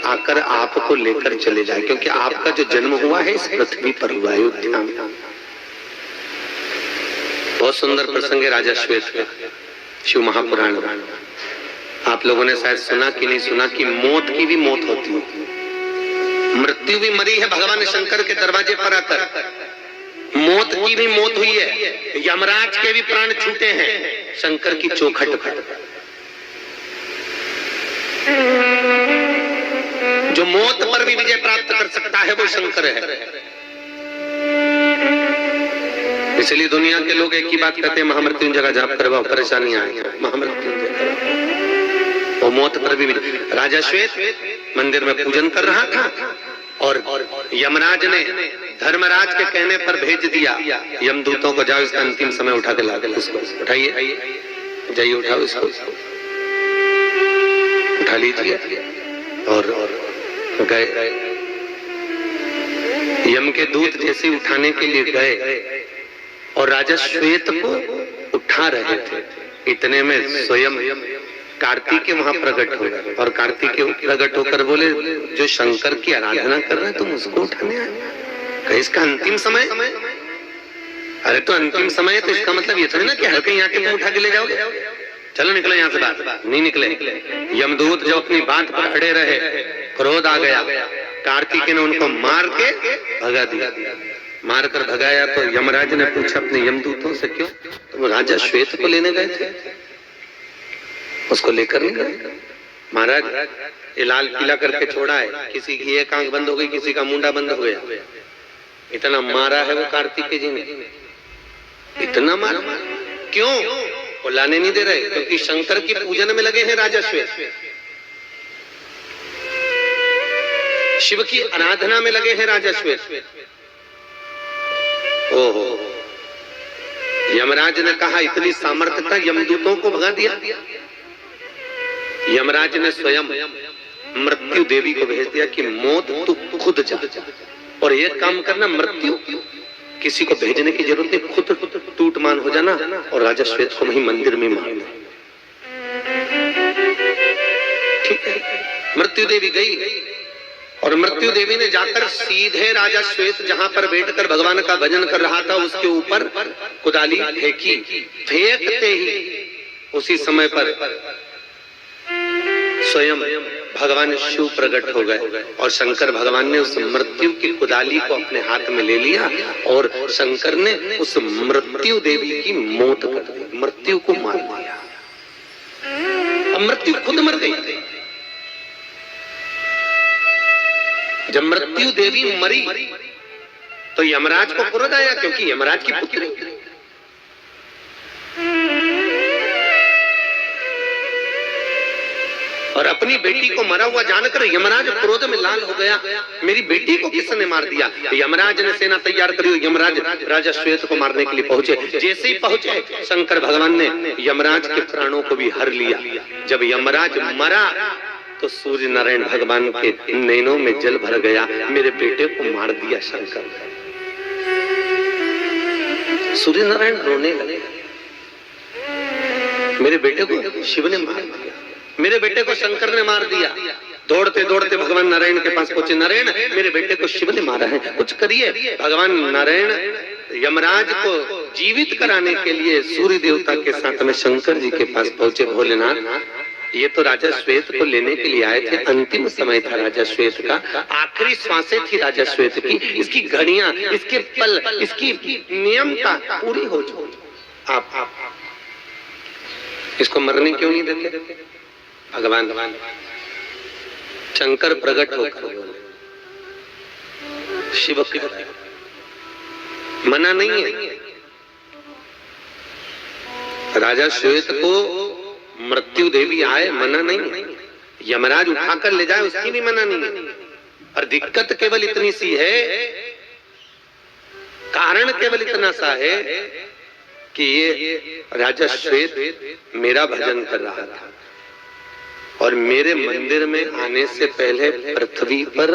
आकर आपको लेकर चले जाए, क्योंकि आपका जो जन्म हुआ है इस पृथ्वी पर हुआ है, अयोध्या में। बहुत सुंदर प्रसंग है राजा श्वेत का, शिव महापुराण में। आप लोगों ने शायद सुना कि नहीं सुना कि मौत की भी मौत होती है, मृत्यु भी मरी है भगवान शंकर के दरवाजे पर आकर, मौत की भी मौत हुई है, यमराज के भी प्राण छूटे हैं शंकर की चौखट पर। जो मौत पर भी विजय प्राप्त कर सकता है वो शंकर है। इसलिए दुनिया के लोग एक ही बात कहते हैं, महामृत्युंजय का जाप करवाओ परेशानी आएगी, महामृत्युंजय करवाओ। वो मौत पर भी राजा श्वेत मंदिर में पूजन कर रहा था और यमराज ने धर्मराज के कहने पर भेज दिया यमदूतों को, जाओ इसका अंतिम समय उठा के ला के उसको उठाइए, जाइए उठाओ इसको, उठा लीजिए। और गए, यम के दूत जैसे उठाने के लिए गए और राजा श्वेत को उठा रहे थे, इतने में स्वयं कार्तिकेय वहां प्रकट हो गए और कार्तिकेय प्रकट होकर बोले, जो शंकर की आराधना कर रहे हैं तुम उसको उठाने आए, इसका अंतिम समय? अरे तो अंतिम समय है तो इसका मतलब ये थोड़ी ना कि हल्के यहाँ के उठा के ले जाओगे, चलो निकले यहाँ से बात। नहीं निकले। यमदूत जो अपनी बात पर अड़े रहे, क्रोध आ गया, कार्तिकेय ने उनको मार के भगा दिया। मारकर भगाया तो यमराज ने पूछा अपने यमदूतों से, क्यों तुम राजा श्वेत को लेने गए थे, उसको लेकर नहीं गए? महाराज ये लाल पीला करके छोड़ा है, किसी की एक आंख बंद हो गई, किसी का मुंडा बंद हो गया, इतना मारा है वो कार्तिकेय जी ने, इतना मारा। क्यों? वो लाने नहीं दे रहे, क्योंकि शंकर की पूजन में लगे हैं राजा श्वेत, शिव की आराधना में लगे हैं राजा श्वेत। ओहो, यमराज ने कहा इतनी सामर्थ्यता, यमदूतों को भगा दिया। यमराज ने स्वयं मृत्यु देवी को भेज दिया कि मौत तू खुद जा और एक काम करना, मृत्यु किसी को भेजने की जरूरत नहीं, खुद टूट मान हो जाना और राजा श्वेत को वहीं मंदिर में मार दो। ठीक है, मृत्यु देवी गई और मृत्यु देवी ने जाकर सीधे राजा श्वेत जहां पर बैठकर भगवान का भजन कर रहा था उसके ऊपर कुदाली फेंकी। फेंकते ही उसी समय पर स्वयं भगवान शिव प्रकट हो गए और शंकर भगवान ने उस मृत्यु की कुदाली को अपने हाथ में ले लिया और शंकर ने उस मृत्यु देवी की मौत कर दी, मृत्यु को मार दिया। अब मृत्यु खुद मर गई। जब मृत्यु देवी मरी तो यमराज को क्रोध आया, क्योंकि यमराज की पुत्री, और अपनी बेटी को मरा हुआ जानकर यमराज क्रोध में लाल हो गया, मेरी बेटी को किसने मार दिया? यमराज ने सेना तैयार करी, यमराज राजा श्वेत को मारने के लिए पहुंचे। जैसे ही पहुंचे शंकर भगवान ने यमराज के प्राणों को भी हर लिया। जब यमराज मरा तो सूर्य नारायण भगवान के नैनों में जल भर गया, मेरे बेटे को मार दिया शंकर। सूर्य नारायण रोने लगे, मेरे बेटे को शिव ने मार दिया, मेरे बेटे को शंकर ने मार दिया। दौड़ते दौड़ते भगवान नारायण के पास पहुंचे, नारायण मेरे बेटे को शिव ने मारा है, कुछ करिए। भगवान नारायण यमराज को जीवित कराने के लिए सूर्य देवता के साथ में शंकर जी के पास पहुंचे। भोलेनाथ, ये तो राजा श्वेत को लेने के लिए आए थे, अंतिम समय था राजा श्वेत का, आखिरी सांसें थी राजा श्वेत की, इसकी घड़ियां, इसके पल, इसकी नियमता पूरी हो चुकी, आप इसको मरने क्यों नहीं देते? भगवान शंकर प्रकट होकर बोले, शिव मना नहीं है। राजा श्वेत को मृत्यु देवी आए, मना नहीं है, यमराज उठाकर ले जाए उसकी भी मना नहीं है। और दिक्कत केवल इतनी सी है, कारण केवल इतना सा है कि ये राजा श्वेत मेरा भजन कर रहा था और मेरे मंदिर में आने से पहले पृथ्वी पर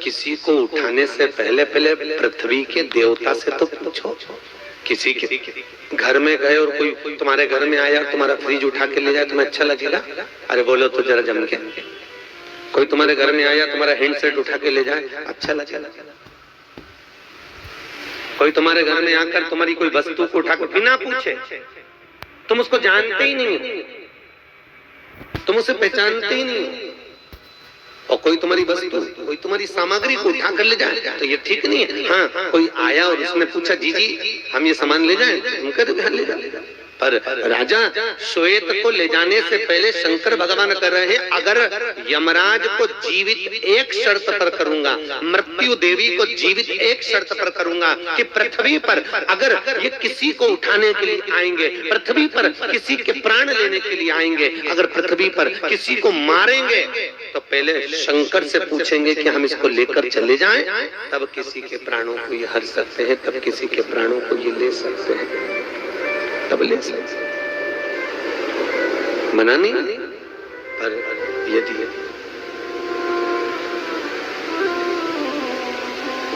किसी को उठाने से पहले पृथ्वी के देवता से तो पूछो। किसी के घर में गए और कोई तुम्हारे घर में आया, तुम्हारा फ्रिज उठा के ले जाए, तुम्हें अच्छा लगेगा? अरे बोलो तो जरा जम के, कोई तुम्हारे घर में आया, तुम्हारा हैंडसेट उठा के ले जाए, अच्छा लगे? कोई तुम्हारे घर में आकर तुम्हारी कोई वस्तु को उठा के बिना पूछे, तुम उसको जानते ही नहीं, तुम उसे पहचानते ही नहीं, और कोई तुम्हारी वस्तु, कोई तुम्हारी सामग्री को उठा कर ले जाए, तो ये ठीक नहीं है। हाँ, कोई आया और उसने पूछा, जी जी हम ये सामान ले जाएं, हम कहते हैं ले जाए। पर राजा श्वेत को ले जाने से पहले शंकर भगवान कर रहे हैं, अगर यमराज को जीवित एक शर्त पर करूंगा, मृत्यु देवी को जीवित एक शर्त पर करूंगा कि पृथ्वी पर अगर ये किसी को उठाने के लिए आएंगे, पृथ्वी पर किसी के प्राण लेने के लिए आएंगे, अगर पृथ्वी पर किसी को मारेंगे तो पहले शंकर से पूछेंगे कि हम इसको लेकर चले जाएं, तब किसी के प्राणों को ये हर सकते हैं, तब किसी के प्राणों को ये ले सकते हैं, तब ले सकते। मना नहीं, पर यदि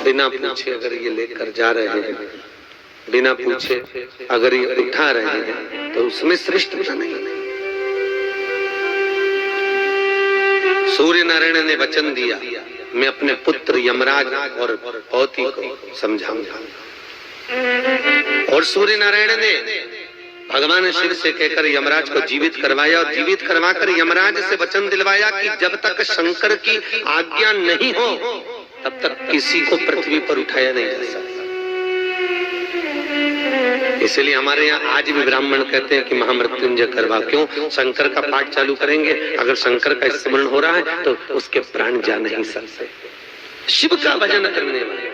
बिना पूछे अगर ये लेकर जा रहे हैं, बिना पूछे अगर ये उठा रहे हैं, तो उसमें श्रेष्ठता नहीं। सूर्य नारायण ने वचन दिया, मैं अपने पुत्र यमराज और पौती को समझाऊंगा, और सूर्य नारायण ने भगवान शिव से कहकर यमराज को जीवित करवाया, और जीवित करवाकर यमराज से वचन दिलवाया कि जब तक शंकर की आज्ञा नहीं हो तब तक किसी को पृथ्वी पर उठाया नहीं जा सकता। इसलिए हमारे यहाँ आज भी ब्राह्मण कहते हैं कि महामृत्युंजय करवा, क्यों? शंकर का पाठ चालू करेंगे, अगर शंकर का स्मरण हो रहा है तो उसके प्राण जा नहीं सकते। शिव का भजन करने वाले